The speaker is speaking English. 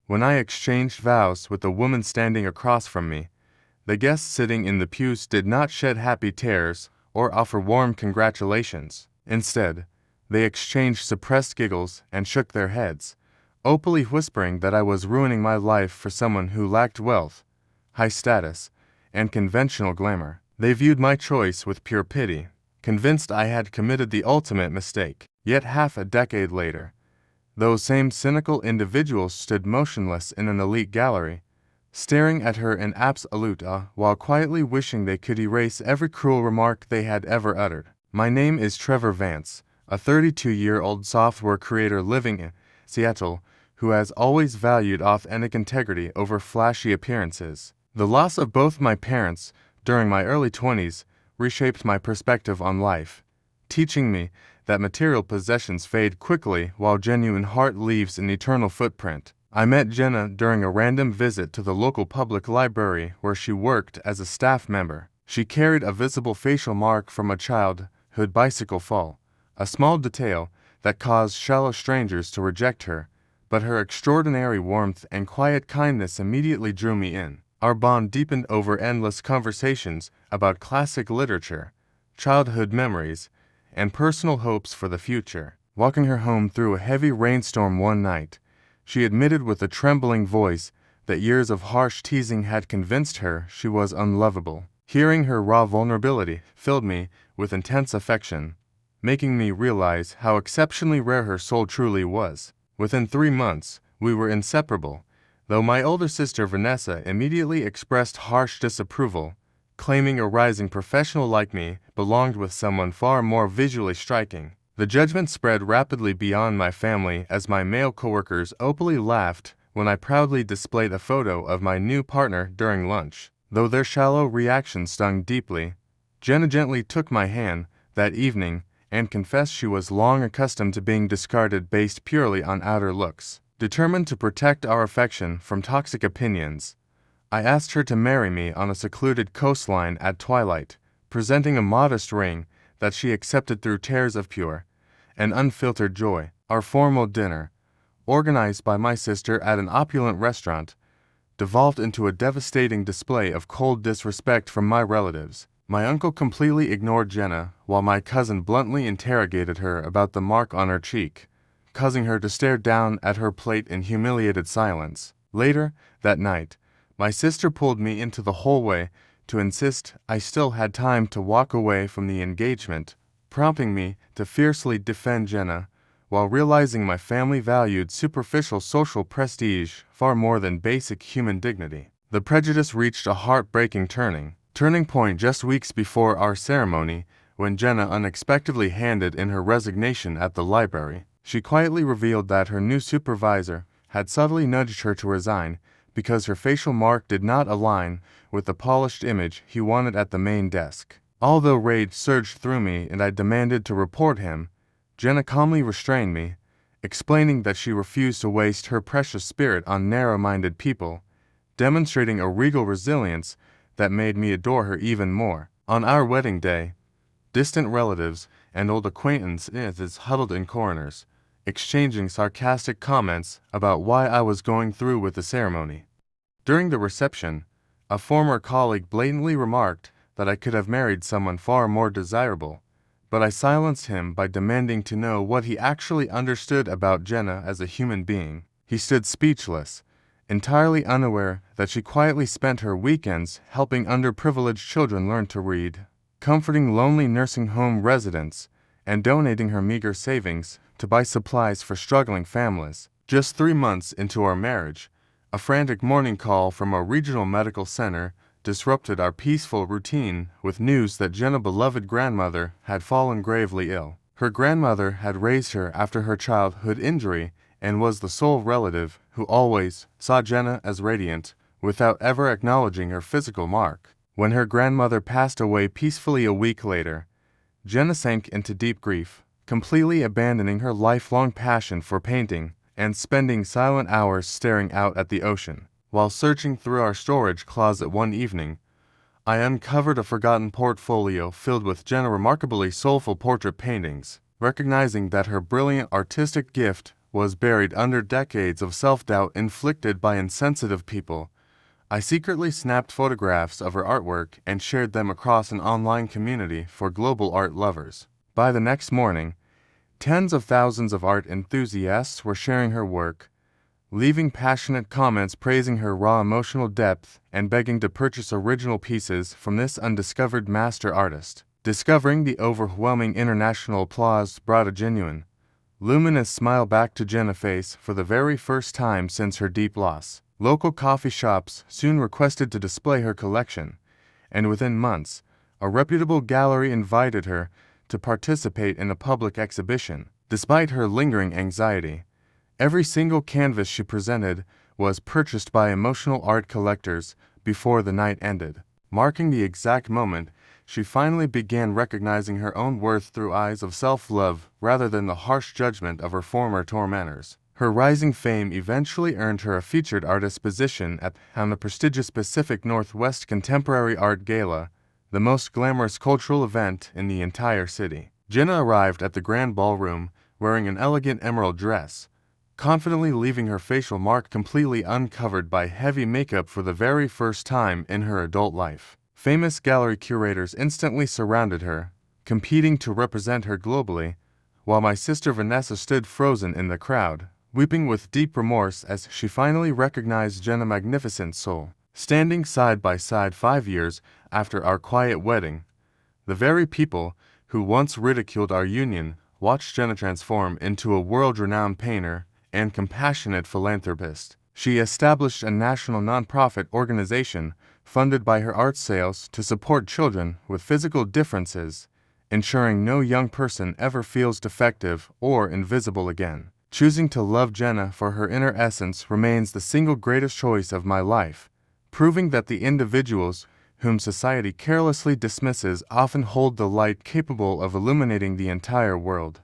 When I exchanged vows with the woman standing across from me, the guests sitting in the pews did not shed happy tears or offer warm congratulations. Instead, they exchanged suppressed giggles and shook their heads, openly whispering that I was ruining my life for someone who lacked wealth, high status, and conventional glamour. They viewed my choice with pure pity, convinced I had committed the ultimate mistake. Yet half a decade later, those same cynical individuals stood motionless in an elite gallery, staring at her in absolute awe while quietly wishing they could erase every cruel remark they had ever uttered. My name is Trevor Vance, a 32-year-old software creator living in Seattle who has always valued authentic integrity over flashy appearances. The loss of both my parents during my early 20s reshaped my perspective on life, teaching me that material possessions fade quickly while genuine heart leaves an eternal footprint. I met Jenna during a random visit to the local public library where she worked as a staff member. She carried a visible facial mark from a childhood bicycle fall, a small detail that caused shallow strangers to reject her, but her extraordinary warmth and quiet kindness immediately drew me in. Our bond deepened over endless conversations about classic literature, childhood memories, and personal hopes for the future. Walking her home through a heavy rainstorm one night, she admitted with a trembling voice that years of harsh teasing had convinced her she was unlovable. Hearing her raw vulnerability filled me with intense affection, making me realize how exceptionally rare her soul truly was. Within 3 months, we were inseparable, though my older sister Vanessa immediately expressed harsh disapproval, claiming a rising professional like me belonged with someone far more visually striking. The judgment spread rapidly beyond my family as my male coworkers openly laughed when I proudly displayed a photo of my new partner during lunch. Though their shallow reaction stung deeply, Jenna gently took my hand that evening and confessed she was long accustomed to being discarded based purely on outer looks. Determined to protect our affection from toxic opinions, I asked her to marry me on a secluded coastline at twilight, presenting a modest ring that she accepted through tears of pure and unfiltered joy. Our formal dinner, organized by my sister at an opulent restaurant, devolved into a devastating display of cold disrespect from my relatives. My uncle completely ignored Jenna, while my cousin bluntly interrogated her about the mark on her cheek, causing her to stare down at her plate in humiliated silence. Later that night, my sister pulled me into the hallway to insist I still had time to walk away from the engagement, prompting me to fiercely defend Jenna, while realizing my family valued superficial social prestige far more than basic human dignity. The prejudice reached a heartbreaking turning point just weeks before our ceremony, when Jenna unexpectedly handed in her resignation at the library. She quietly revealed that her new supervisor had subtly nudged her to resign because her facial mark did not align with the polished image he wanted at the main desk. Although rage surged through me and I demanded to report him, Jenna calmly restrained me, explaining that she refused to waste her precious spirit on narrow-minded people, demonstrating a regal resilience that made me adore her even more. On our wedding day, distant relatives and old acquaintances huddled in corners, exchanging sarcastic comments about why I was going through with the ceremony. During the reception, a former colleague blatantly remarked that I could have married someone far more desirable, but I silenced him by demanding to know what he actually understood about Jenna as a human being. He stood speechless, entirely unaware that she quietly spent her weekends helping underprivileged children learn to read, comforting lonely nursing home residents, and donating her meager savings to buy supplies for struggling families. Just 3 months into our marriage, a frantic morning call from a regional medical center disrupted our peaceful routine with news that Jenna's beloved grandmother had fallen gravely ill. Her grandmother had raised her after her childhood injury and was the sole relative who always saw Jenna as radiant, without ever acknowledging her physical mark. When her grandmother passed away peacefully a week later, Jenna sank into deep grief, completely abandoning her lifelong passion for painting and spending silent hours staring out at the ocean. While searching through our storage closet one evening, I uncovered a forgotten portfolio filled with Jenna's remarkably soulful portrait paintings. Recognizing that her brilliant artistic gift was buried under decades of self-doubt inflicted by insensitive people. I secretly snapped photographs of her artwork and shared them across an online community for global art lovers. By the next morning, tens of thousands of art enthusiasts were sharing her work, leaving passionate comments praising her raw emotional depth and begging to purchase original pieces from this undiscovered master artist. Discovering the overwhelming international applause brought a genuine, luminous smile back to Jenna's face for the very first time since her deep loss. Local coffee shops soon requested to display her collection, and within months, a reputable gallery invited her to participate in a public exhibition. Despite her lingering anxiety, every single canvas she presented was purchased by emotional art collectors before the night ended, marking the exact moment she finally began recognizing her own worth through eyes of self-love rather than the harsh judgment of her former tormentors. Her rising fame eventually earned her a featured artist position on the prestigious Pacific Northwest Contemporary Art Gala, the most glamorous cultural event in the entire city. Jenna arrived at the grand ballroom wearing an elegant emerald dress, confidently leaving her facial mark completely uncovered by heavy makeup for the very first time in her adult life. Famous gallery curators instantly surrounded her, competing to represent her globally, while my sister Vanessa stood frozen in the crowd, weeping with deep remorse as she finally recognized Jenna's magnificent soul. Standing side by side 5 years after our quiet wedding, the very people who once ridiculed our union watched Jenna transform into a world-renowned painter and compassionate philanthropist. She established a national nonprofit organization funded by her art sales to support children with physical differences, ensuring no young person ever feels defective or invisible again. Choosing to love Jenna for her inner essence remains the single greatest choice of my life, proving that the individuals whom society carelessly dismisses often hold the light capable of illuminating the entire world.